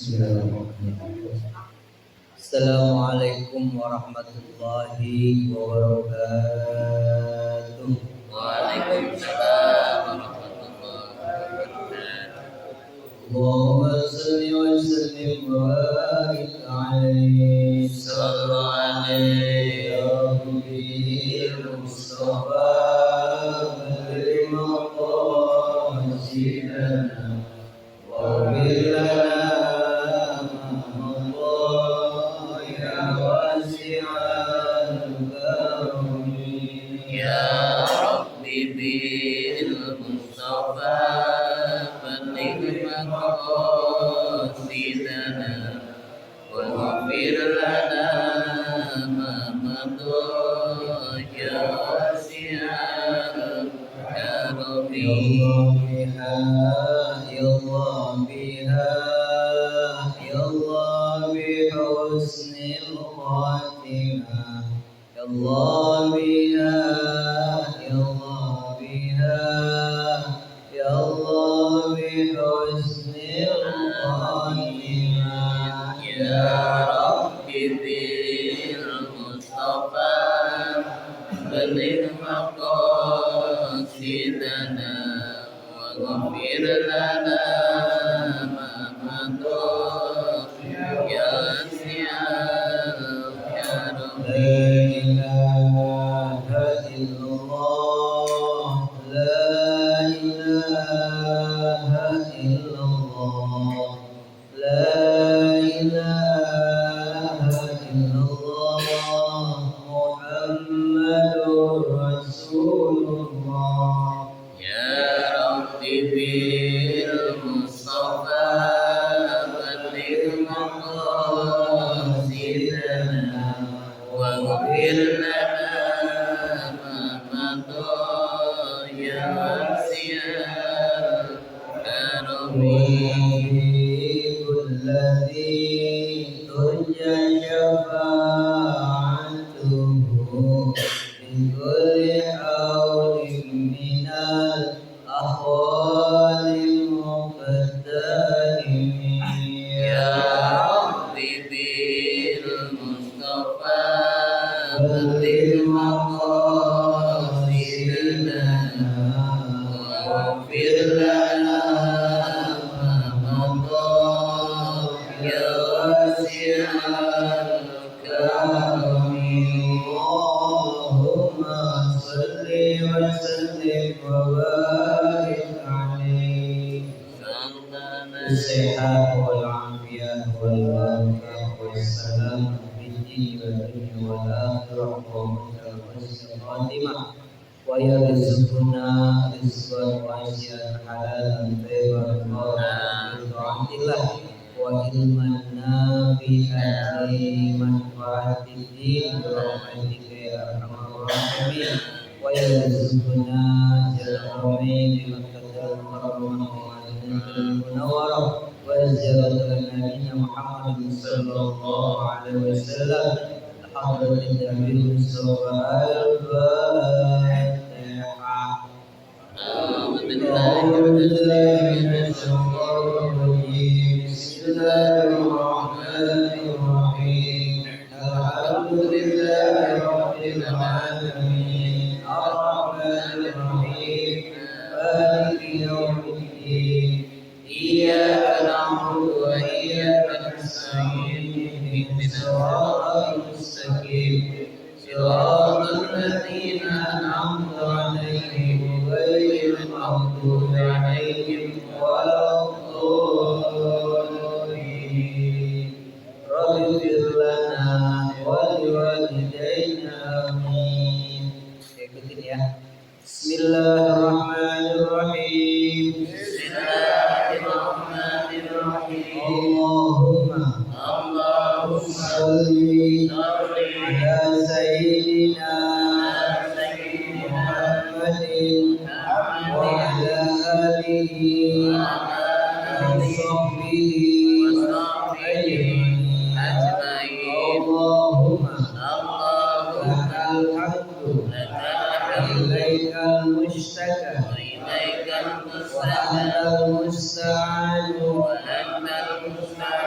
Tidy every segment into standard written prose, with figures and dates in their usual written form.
Assalamualaikum warahmatullahi wabarakatuh. Waalaikumsalam warahmatullahi wabarakatuh. Allahumma salli wa sallim wa barik alaihi sallallahu alaihi ya Rabbil Mustafa bil maqasidana wa bil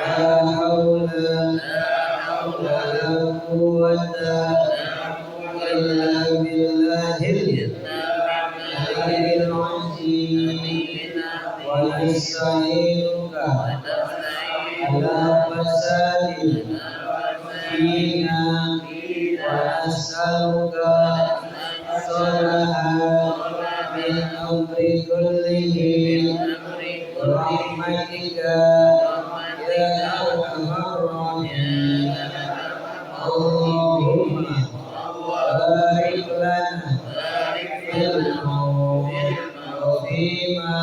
حول ولا قوة إلا بالله العلي العظيم ونستعينك على فساد فينا ونسألك صلاح من أمر كله برحمتك يا أرحم الراحمين اللهم بارك لنا في الموت وفيما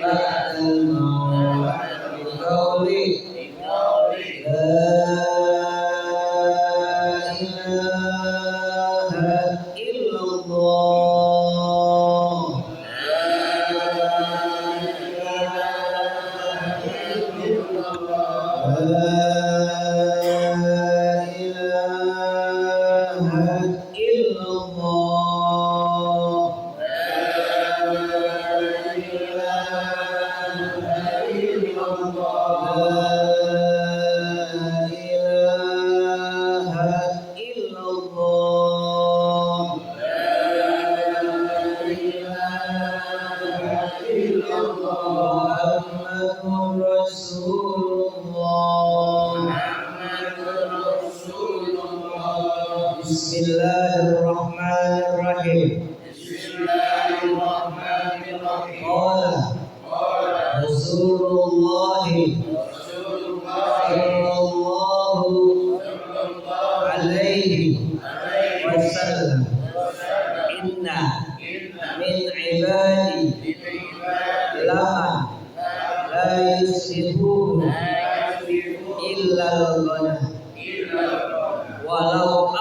بعد الموت بقولك لا إله إلا الله Bismillahirrahmanirrahim. Qala Rasulullah sallallahu alaihi wasallam inna min ibadi laman la yusibuhu illa al-ghana walau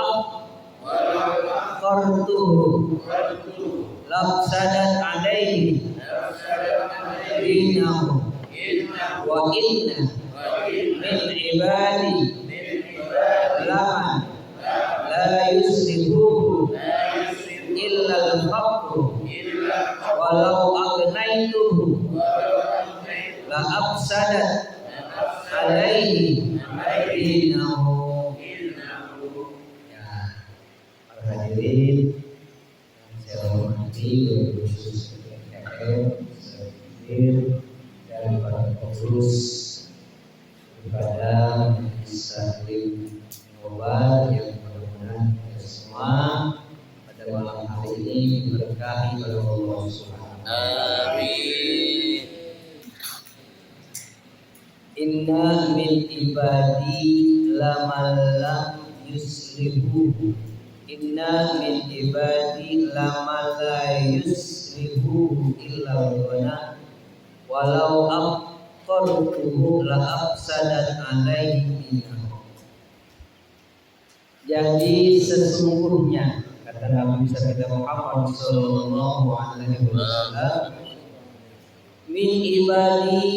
qartuhu lafsadat alaihi dinahu wa inna min ibadi laman la yusrifuhu illa al-faqru walau agnaituhu la afsadat alaihi dinahu. Hadirin yang saya hormati khusus PKL, Sekdir dan para pengurus daripada Saklim Global yang mudah-mudahan kita semua pada malam hari ini diberkahi oleh Allah Subhanahu wa taala. Amin. Inna min ibadi laman lam yusrifu. Inna min ibadi lama la yusrifu illa wana walau aqartuhu la afsadat alaihi dinahu. Jadi sesungguhnya kata Nabi kita Muhammad sallallahu alaihi wasallam, min ibadi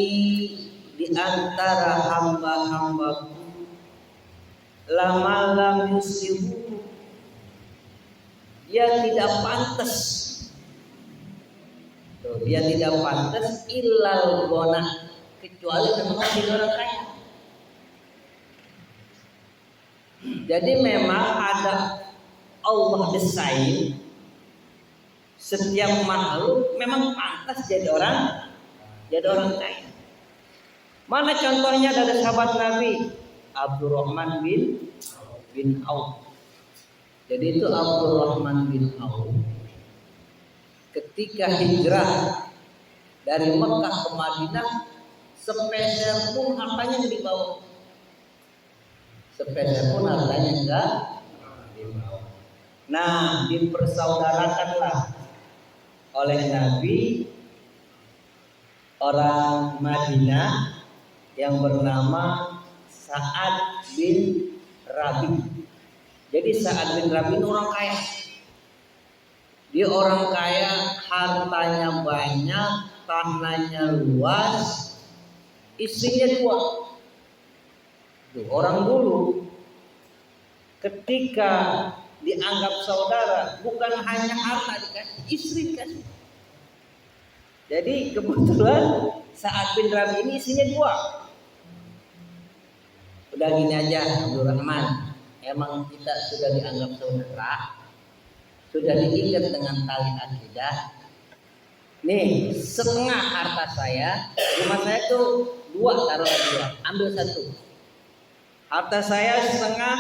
di antara hamba-hambaku lama lam yusrifu, dia tidak pantas. Dia tidak pantas illal ghana, kecuali memang dia orang kaya. Jadi memang ada Allah desain setiap makhluk memang pantas jadi orang kaya. Mana contohnya dari sahabat Nabi Abdurrahman bin Auf. Jadi itu Abdurrahman bin Auf ketika hijrah dari Mekah ke Madinah, sepeser pun hartanya dibawa. Sepeser pun hartanya enggak dibawa. Nah, dipersaudarakanlah oleh Nabi orang Madinah yang bernama Sa'ad bin Rabi. Jadi Sa'ad bin Rabi itu orang kaya. Dia orang kaya, hartanya banyak, tanahnya luas, istrinya 2. Orang dulu ketika dianggap saudara, bukan hanya harta dikasih, istri dikasih. Jadi kebetulan Sa'ad bin Rabi ini istrinya 2. Udah gini aja Abdurrahman, emang kita sudah dianggap saudara, sudah diikat dengan tali akidah. Nih setengah harta saya, rumah saya tuh dua, taruh dua, ambil satu. Harta saya setengah,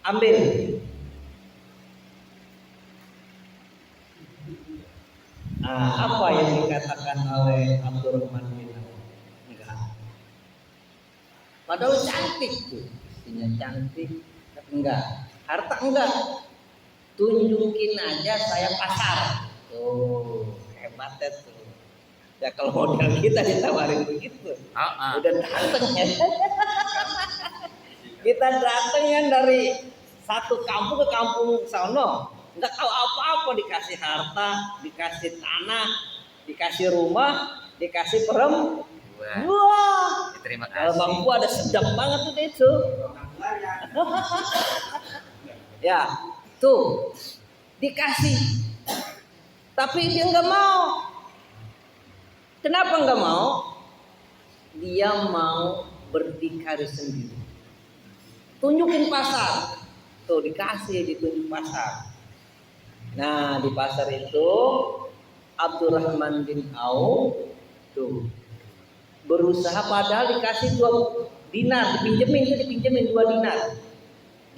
ambil. Nah, apa yang dikatakan oleh Abdurrahman bin Auf? Enggak. Padahal cantik tuh, istrinya cantik, tapi enggak. Harta enggak. Tunjukin aja saya pasar. Tuh, hebatnya tuh. Ya kalau model kita ditawarin begitu, udah dateng ya. Kita dateng ya dari satu kampung ke kampung sono, nggak tahu apa-apa, dikasih harta, dikasih tanah, dikasih rumah, dikasih perempuan. Wah, Terima kalau kasih. bangku ada sedap banget tuh itu. Ya, tuh dikasih, tapi dia nggak mau. Kenapa nggak mau? Dia mau berdikari sendiri. Tunjukin pasar. Tuh dikasih, ditunjuk pasar. Nah di pasar itu Abdurrahman bin Auf tuh berusaha, padahal dikasih 2 dinar, dipinjemin 2 dinar.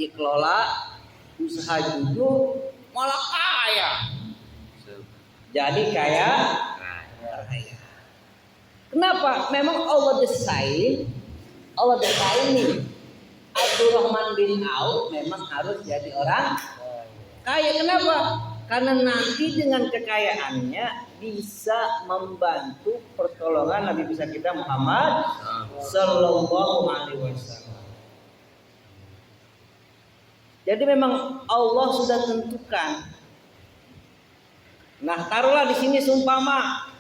Dikelola, usaha jujur, malah kaya. Jadi kaya. Kenapa? Memang Allah desain nih Abdurrahman bin Auf memang harus jadi orang kaya. Kenapa? Karena nanti dengan kekayaannya bisa membantu pertolongan Nabi besar kita Muhammad Sallallahu Alaihi Wasallam. Jadi memang Allah sudah tentukan. Nah, taruhlah di sini sumpama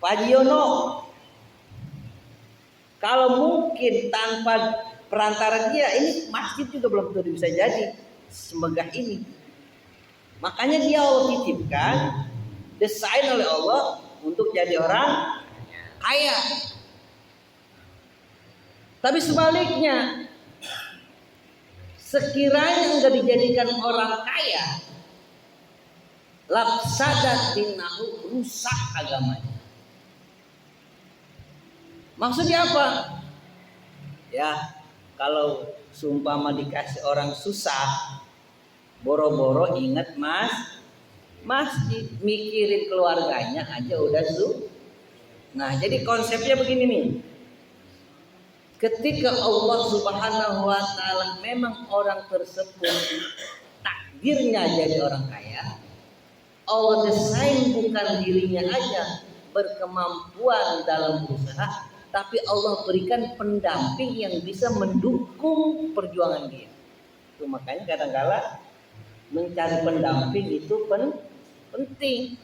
Pak Yono, kalau mungkin tanpa perantara dia ini masjid juga belum tentu bisa jadi semegah ini. Makanya dia Allah titipkan, desain oleh Allah untuk jadi orang kaya. Tapi sebaliknya, sekiranya enggak dijadikan orang kaya, lafsadat dinahu, rusak agamanya. Maksudnya apa? Ya, kalau sumpama dikasih orang susah, boro-boro ingat masjid, mikirin keluarganya aja udah tuh. Nah, jadi konsepnya begini nih. Ketika Allah Subhanahu wa taala memang orang tersebut takdirnya jadi orang kaya, Allah desain bukan dirinya aja berkemampuan dalam usaha, tapi Allah berikan pendamping yang bisa mendukung perjuangan dia. Itu makanya kadang-kala mencari pendamping itu penting.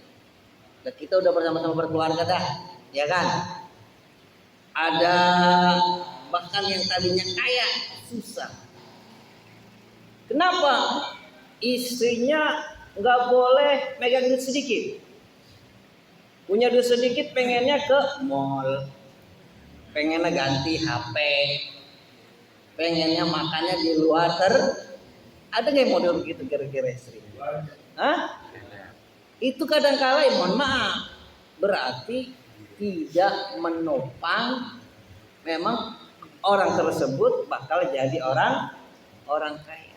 Dan kita udah bersama-sama berkeluarga dah, ya kan? Ada bahkan yang tadinya kaya susah. Kenapa? Istrinya nggak boleh megang duit sedikit. Punya duit sedikit pengennya ke mall, pengennya ganti HP, pengennya makannya di luar. Ada nggak model begitu kira-kira istri? Hah? Itu kadang-kala mohon maaf, berarti tidak menopang memang orang tersebut bakal jadi orang kaya.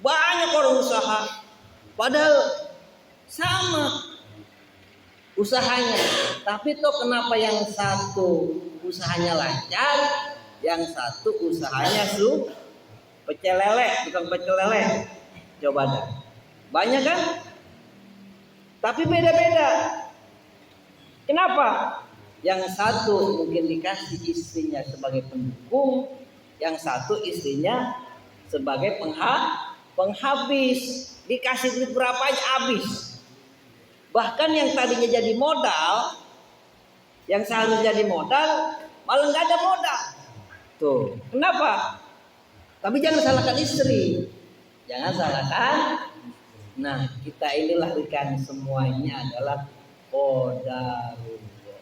Banyak orang usaha, padahal sama usahanya, tapi toh kenapa yang satu usahanya lancar, yang satu usahanya pecel lele, tukang pecel lele. Coba dah, banyak kan? Tapi beda-beda. Kenapa? Yang satu mungkin dikasih istrinya sebagai pendukung, yang satu istrinya sebagai penghabis. Dikasih duit berapa aja habis. Bahkan yang tadinya jadi modal, yang seharusnya jadi modal, malah nggak ada modal. Tuh, kenapa? Tapi jangan salahkan istri, jangan salahkan. Nah, kita ini lahirkan semuanya adalah qadarullah.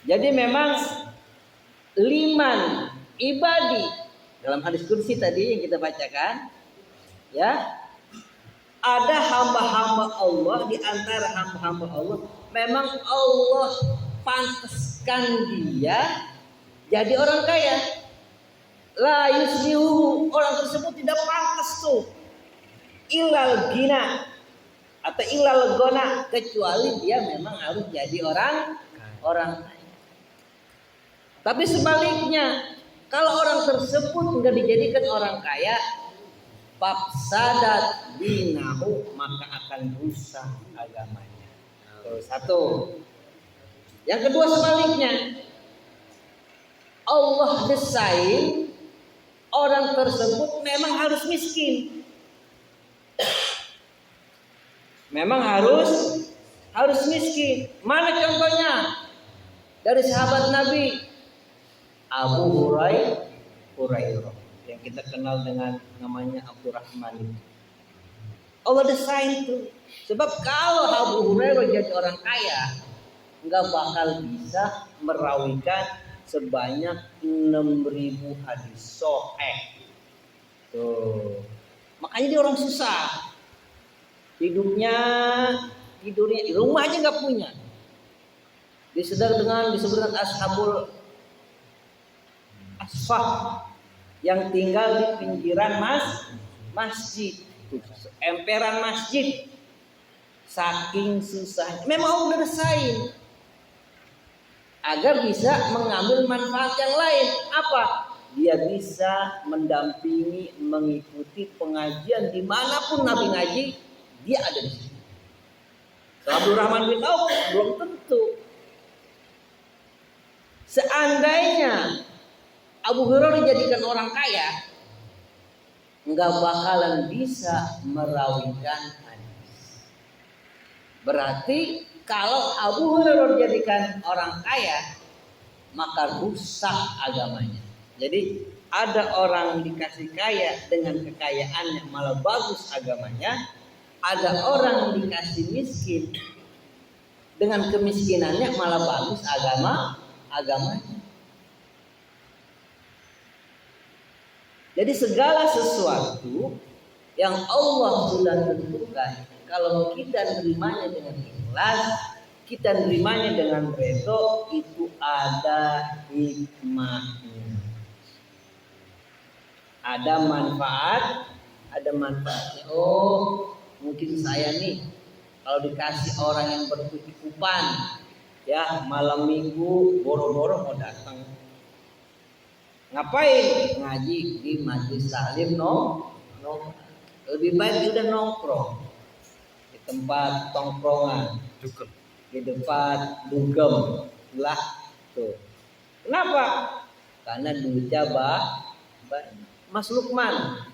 Jadi memang liman ibadi dalam hadis kursi tadi yang kita bacakan, ya, ada hamba-hamba Allah di antara hamba-hamba Allah memang Allah pantaskan dia jadi orang kaya. La yuslihu, orang tersebut tidak pantas tuh ilal gina atau ilal gona, kecuali dia memang harus jadi orang kaya. Tapi sebaliknya, kalau orang tersebut enggak dijadikan orang kaya, fafsadat dinahu, maka akan rusak agamanya. Tuh, satu. Yang kedua sebaliknya, Allah desain orang tersebut memang harus miskin. Memang harus miskin. Mana contohnya? Dari sahabat Nabi Abu Hurairah yang kita kenal dengan namanya Abdurrahman. Allah desain tuh. Sebab kalau Abu Hurairah jadi orang kaya, nggak bakal bisa merawikan sebanyak 6.000 hadis sahih. Tuh. Makanya dia orang susah. Tidurnya di rumah aja nggak punya. Disebut dengan ashabul asfah yang tinggal di pinggiran masjid, emperan masjid. Saking susah. Memang udah desain agar bisa mengambil manfaat yang lain. Apa? Dia bisa mendampingi, mengikuti pengajian dimanapun Nabi ngaji, dia ada di situ. Abdurrahman bin Auf belum tentu. Seandainya Abu Hurairah dijadikan orang kaya, nggak bakalan bisa merawikan hadis. Berarti kalau Abu Hurairah dijadikan orang kaya, maka rusak agamanya. Jadi ada orang dikasih kaya dengan kekayaannya malah bagus agamanya. Ada orang dikasih miskin dengan kemiskinannya malah bagus agamanya. Jadi segala sesuatu yang Allah sudah tentukan, kalau kita nerimanya dengan ikhlas, kita nerimanya dengan redho, itu ada hikmahnya. Ada manfaatnya. Oh, mungkin saya nih kalau dikasih orang yang berkecukupan, ya malam minggu boro-boro mau datang. Ngapain? Ngaji di majelis taklim lebih baik udah nongkrong di tempat tongkrongan, di depan dugem lah tuh. Kenapa? Karena duitnya banyak. Mas Lukman,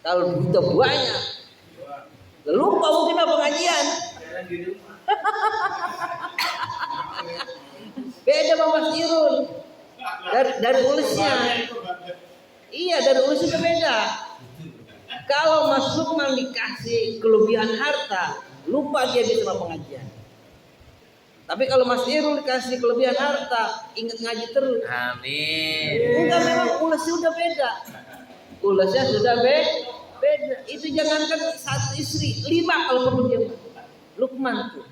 kalau duitnya banyak, lupa mungkin apa pengajian. Beda sama Mas Irul. Dari ulusnya. Iya, dari ulusnya beda. Kalau Mas Lukman dikasih kelebihan harta, lupa dia bisa pengajian. Tapi kalau Mas Irul dikasih kelebihan harta, ingat ngaji terus. Amin. Enggak, memang ulusnya udah beda. Ulusnya sudah beda. Itu jangankan satu istri, 5 kalau perlu dia. Lukman tuh.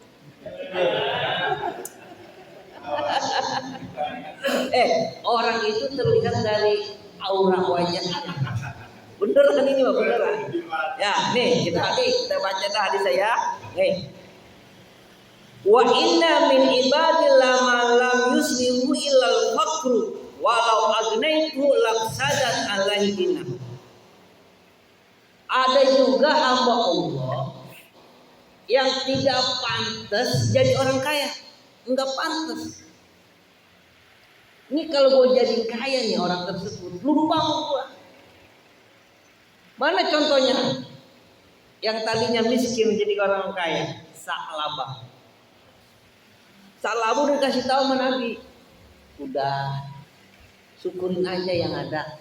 Orang itu terlihat dari aura wajahnya. Bener kan ini Pak? Beneran. Ya, nih kita baca dah hadis saya. Nih. Wa inna min ibadillah ma lam yuslihu illal faqru walau agnaitu laqsadat alaihi dinah. Ada juga hamba Allah yang tidak pantas jadi orang kaya. Enggak pantas. Ini kalau gue jadi kaya nih orang tersebut, lupa sama gue. Mana contohnya? Yang tadinya miskin jadi orang kaya, Sa'labah. Sa'labah udah kasih tahu sama Nabi, udah syukurin aja yang ada.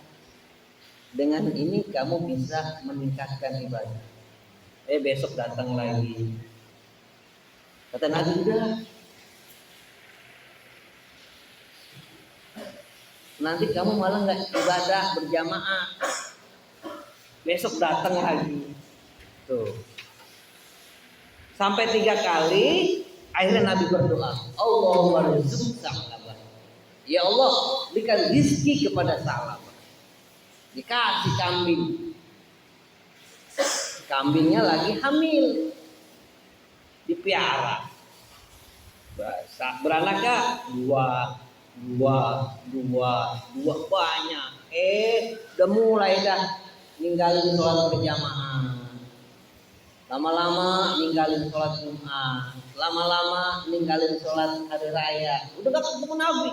Dengan ini kamu bisa meningkatkan ibadah. Besok datang lagi. Kata Nabi, udah. nanti kamu malah nggak ibadah berjamaah. Besok datang lagi. Tuh. Sampai 3 kali, akhirnya Nabi berdoa, Allahumma rizq Sa'labah. Ya Allah, berikan rizki kepada Sa'labah. Dikasih kambing. Kambingnya lagi hamil. Dipiara. Beranak gak? Dua banyak. Udah mulai dah ninggalin sholat berjamaah. Lama-lama ninggalin sholat Jumat, lama-lama ninggalin sholat hari raya. Udah gak ketemu Nabi.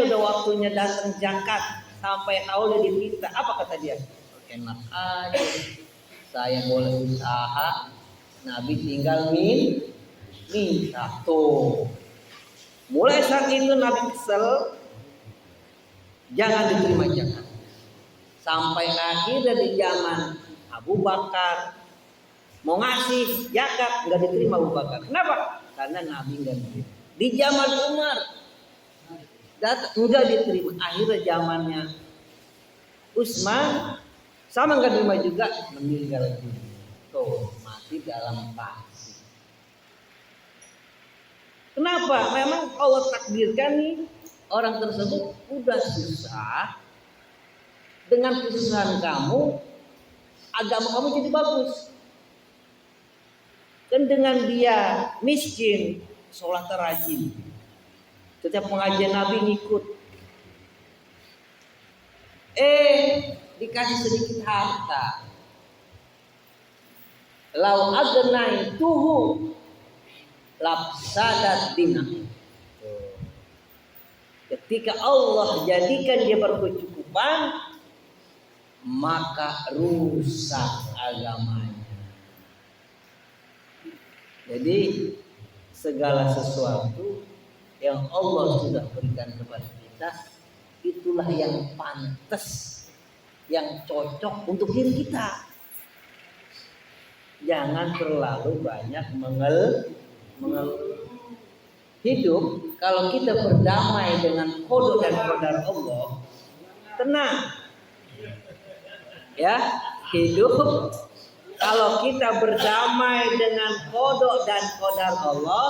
Udah waktunya datang zakat, sampai tahu dia diminta. Apa kata dia? Enak aja, saya boleh usaha, Nabi tinggal minta. Tuh. Mulai saat itu Nabi kesel, jangan diterima zakat. Sampai akhirnya di zaman Abu Bakar mau ngasih zakat nggak diterima Abu Bakar. Kenapa? Karena Nabi nggak diterima. Di zaman Umar nggak diterima. Akhirnya zamannya Utsman sama nggak diterima juga, meninggal dunia. Tuh mati dalam pasir. Kenapa? Memang Allah takdirkan nih orang tersebut udah susah. Dengan kesusahan kamu, agama kamu jadi bagus. Dan dengan dia miskin, sholat rajin. Setiap pengajian Nabi ngikut. Dikasih sedikit harta. Lau agnaituhu labsadat dinah. Ketika Allah jadikan dia berkecukupan, maka rusak agamanya. Jadi segala sesuatu yang Allah sudah berikan kepada kita, itulah yang pantas, yang cocok untuk diri kita. Jangan terlalu banyak hidup. Kalau kita berdamai dengan qada dan qadar Allah, tenang. Ya, hidup kalau kita berdamai dengan qada dan qadar Allah,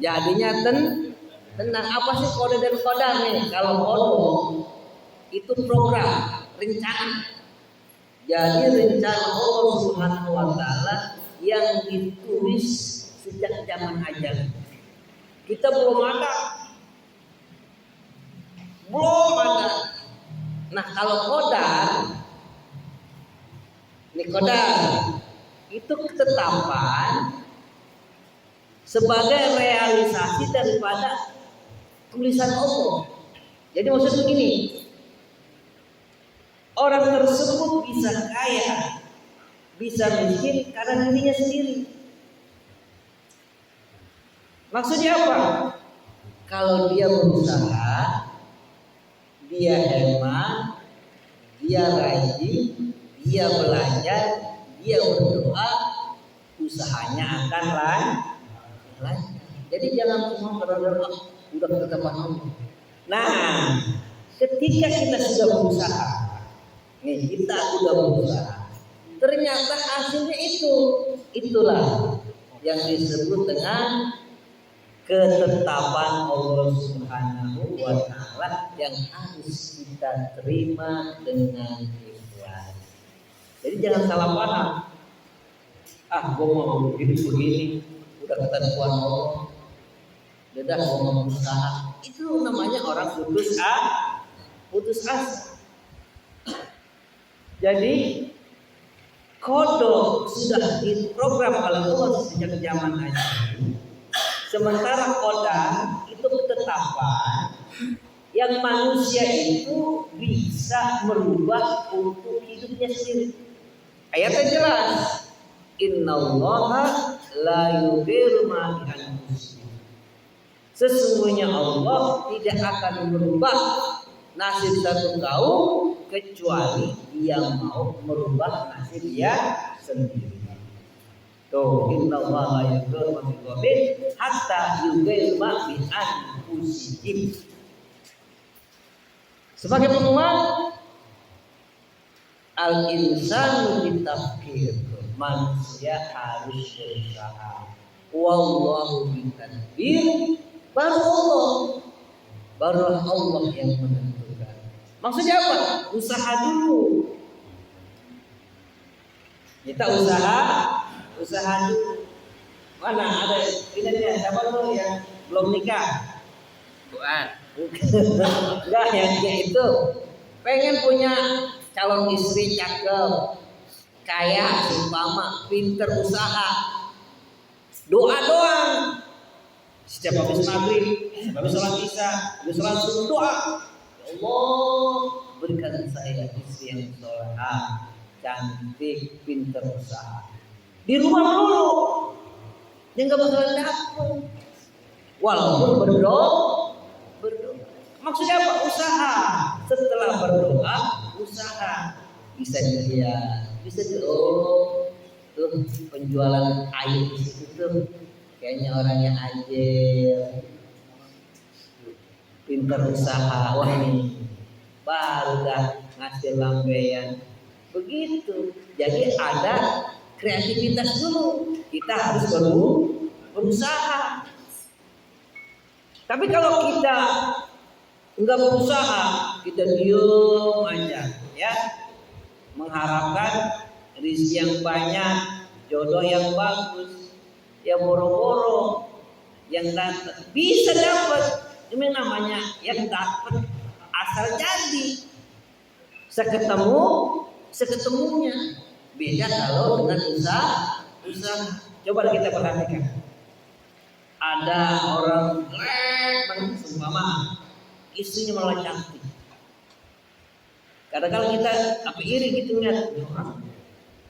jadinya tenang. Apa sih qada dan qadar nih? Kalau qada itu program, rencana. Jadi rencana Allah Subhanahu wa taala yang ditulis sejak zaman ajal. Kita belum ada. Nah, kalau qadar, ini qadar itu ketetapan sebagai realisasi daripada tulisan Allah. Jadi maksudnya begini, orang tersebut bisa kaya, bisa miskin karena dirinya sendiri. Maksudnya apa? Kalau dia berusaha, dia hemat, dia rajin, dia belajar, dia berdoa, usahanya akan lancar. Jadi jangan cuma berdoa udah ketetapan Allah. Nah, ketika kita sudah berusaha, kita sudah berusaha, ternyata hasilnya itulah yang disebut dengan ketetapan Allah Subhanahu wa taala yang harus kita terima dengan ikhlas. Jadi jangan salah paham. Gua mau begini, udah ketentuan Allah. Udah gua mau berusaha. Itu namanya orang putus asa. Jadi kodok sudah diprogram oleh Allah sejak zaman ajal. Sementara qadar itu ketetapan yang manusia itu bisa merubah untuk hidupnya sendiri. Ayatnya jelas, innallaha la yughayyiru ma bi anfusihim. Sesungguhnya Allah tidak akan merubah nasib satu kaum kecuali dia mau merubah nasib dia sendiri. Tuh, innallaha la yughayyiru ma bi hatta yughayyiru ma bi anfusihim. Sebagai penguat, al-insanu bitafkir, manusia harus berusaha. Wallahu bitadbir, baru Allah yang menentukan. Maksudnya apa? Usaha dulu. Kita usaha dulu. Mana ada ini siapa tuh yang belum nikah? Buat. Enggak, yang kayak itu pengen punya calon istri cakep, kaya, seumpama, pinter, usaha, doa doang. Setiap habis maghrib, habis sholat isya, habis sholat subuh doa. Ya Allah, berikan saya istri yang solehah, cantik, pinter, usaha. Di rumah dulu, dia nggak bakalan dapet. Walaupun berdoa. Maksudnya apa? Usaha. Setelah berdoa, usaha. Bisa dilihat, bisa tuh penjualan air di situ tuh kayaknya orangnya anjir, pinter usaha. Wah ini baru dah ngasih lambean. Begitu. Jadi ada kreativitas dulu. Kita harus berusaha. Tapi kalau kita enggak berusaha, kita diem aja, ya, mengharapkan rezeki yang banyak, jodoh yang bagus, ya boro-boro yang datang bisa dapat. Ini namanya yang dapat asal jadi. Seketemunya. Beda kalau dengan usaha. Coba kita perhatikan. Ada orang jelek, seumpama istrinya malah cantik. Kadang-kadang kita iri gitu lihat orang,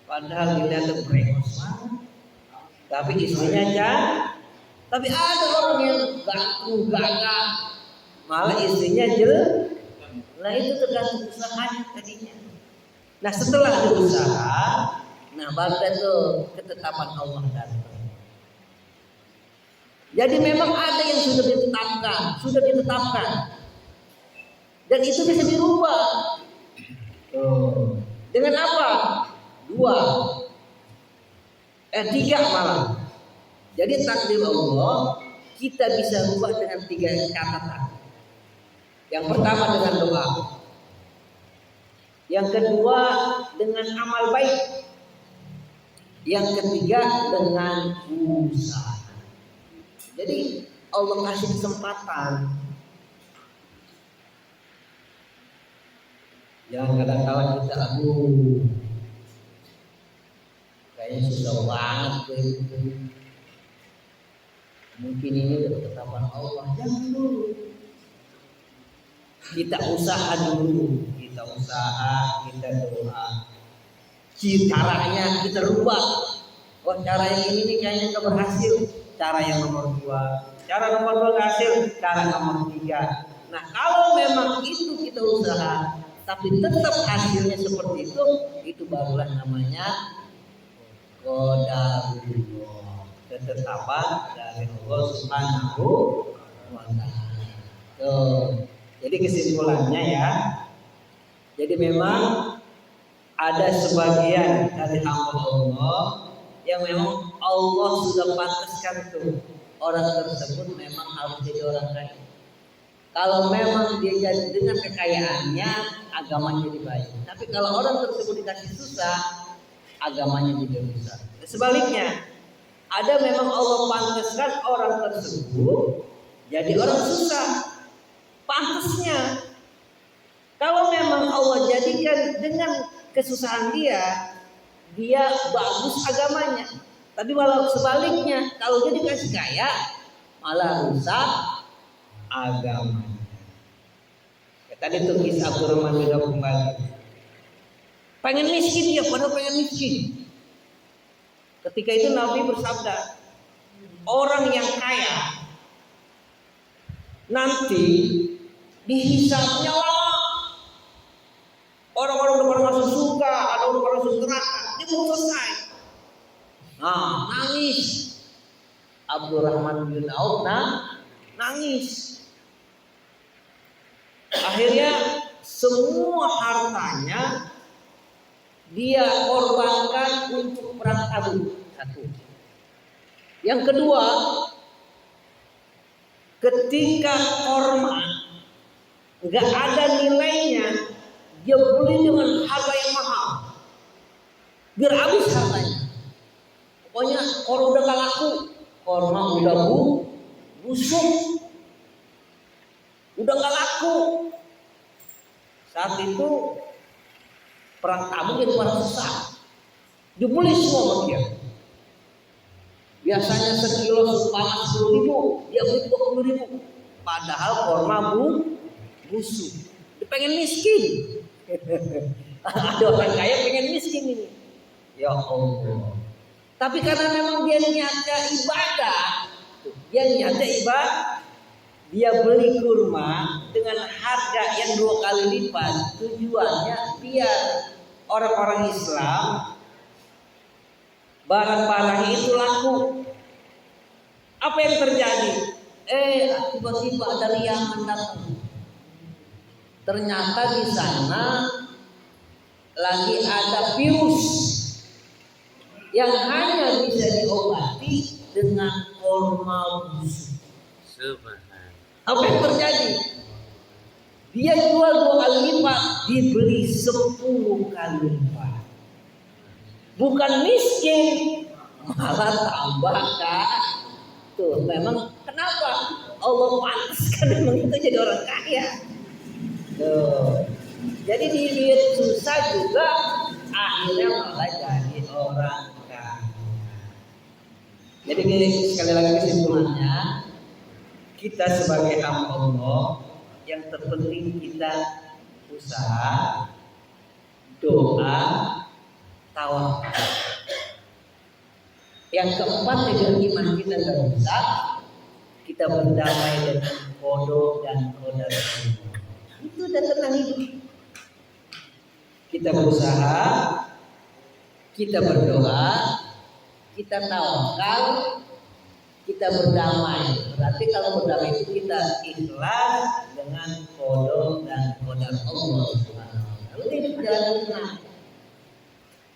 padahal dilihat tuh brengsek, tapi istrinya cantik. Tapi ada orang yang gagah, malah istrinya jelek. Nah itu tergantung usahanya tadinya. Nah setelah berusaha, nah baru itu ketetapan Allah datang. Jadi memang ada yang sudah ditetapkan, dan itu bisa dirubah. Dengan apa? 3 malah. Jadi takdir Allah kita bisa rubah dengan 3 catatan. Yang pertama dengan doa, yang kedua dengan amal baik, yang ketiga dengan usaha. Jadi Allah kasih kesempatan. Jangan kadang-kadang kita kayaknya susah banget gitu. Mungkin ini ketetapan Allah. Jangan dulu. Kita usaha dulu. Kita doa. Caranya kita rubah. Oh cara yang ini kayaknya nggak berhasil. Cara yang nomor 2. Cara nomor 2 berhasil. Cara nomor 3. Nah kalau memang itu kita usaha, tapi tetap hasilnya seperti itu barulah namanya qadarullah, ketetapan dari Allah Subhanahu wa ta'ala. Jadi kesimpulannya ya, jadi memang ada sebagian dari hamba Allah yang memang Allah sudah pantaskan tuh orang tersebut memang harus jadi orang kaya. Kalau memang dia jadi dengan kekayaannya, agamanya jadi baik. Tapi kalau orang tersebut dikasih susah, agamanya jadi rusak. Sebaliknya, ada memang Allah pantaskan orang tersebut jadi orang susah. Pantasnya. Kalau memang Allah jadikan dengan kesusahan dia bagus agamanya. Tapi walau sebaliknya, kalau dia dikasih kaya, malah rusak agamanya. Tadi tuh kisah Abdurrahman bin Auf kembali. Pengen miskin dia, padahal pengen miskin. Ketika itu Nabi bersabda, orang yang kaya nanti dihisabnya lama. Orang-orang udah pada masuk surga, ada orang pada masuk neraka, dia belum selesai. Nah, nangis. Abdurrahman bin Auf nangis. Akhirnya semua hartanya dia korbankan untuk perang Tabuk. Satu. Yang kedua, ketika korma nggak ada nilainya, dia beli dengan harga yang mahal, biar habis hartanya. Pokoknya kalau udah gak laku, korma udah busuk, udah gak laku. Saat itu perang Tabuk jadi perang susah, dibeli semua sama dia. Biasanya sekilo seumpama 10.000, dia beli 20.000. Padahal korma busuk. Dia pengen miskin. Ada orang kaya pengen miskin ini. Ya Allah. Tapi karena memang dia niatnya ibadah, dia beli kurma dengan harga yang 2 kali lipat. Tujuannya biar orang-orang Islam barang-barang itu laku. Apa yang terjadi? Tiba-tiba ada riangan datang. Ternyata di sana lagi ada virus yang hanya bisa diobati dengan korma busuk. Apa yang terjadi? Dia jual 2 kali lipat, dibeli 10 kali lipat. Bukan miskin, malah tambah kan? Tuh, memang kenapa Allah pantaskan memang itu jadi orang kaya. Tuh. Jadi dia susah juga, akhirnya malah jadi orang kaya. Jadi sekali lagi kesimpulannya, kita sebagai hamba Allah yang terpenting kita usaha, doa, tawakal. Yang keempat, agar iman kita tidak rusak, kita berdamai dengan qada dan qadar. Itu udah tenang hidup. Kita berusaha, kita berdoa, kita tawakal, kita berdamai. Berarti kalau berdamai itu kita ikhlas dengan qada dan qadar Allah Subhanahu wa taala. Lalu hidup jalan tenang.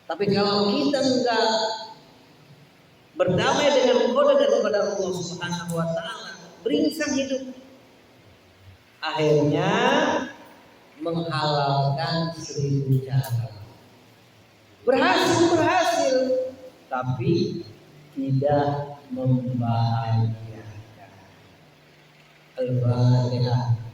Tapi kalau kita enggak berdamai dengan qada dan qadar Allah Subhanahu wa taala, beringsang hidup. Akhirnya menghalalkan 1000 cara. Berhasil, tapi tidak membahagiakan. Al-Fatihah.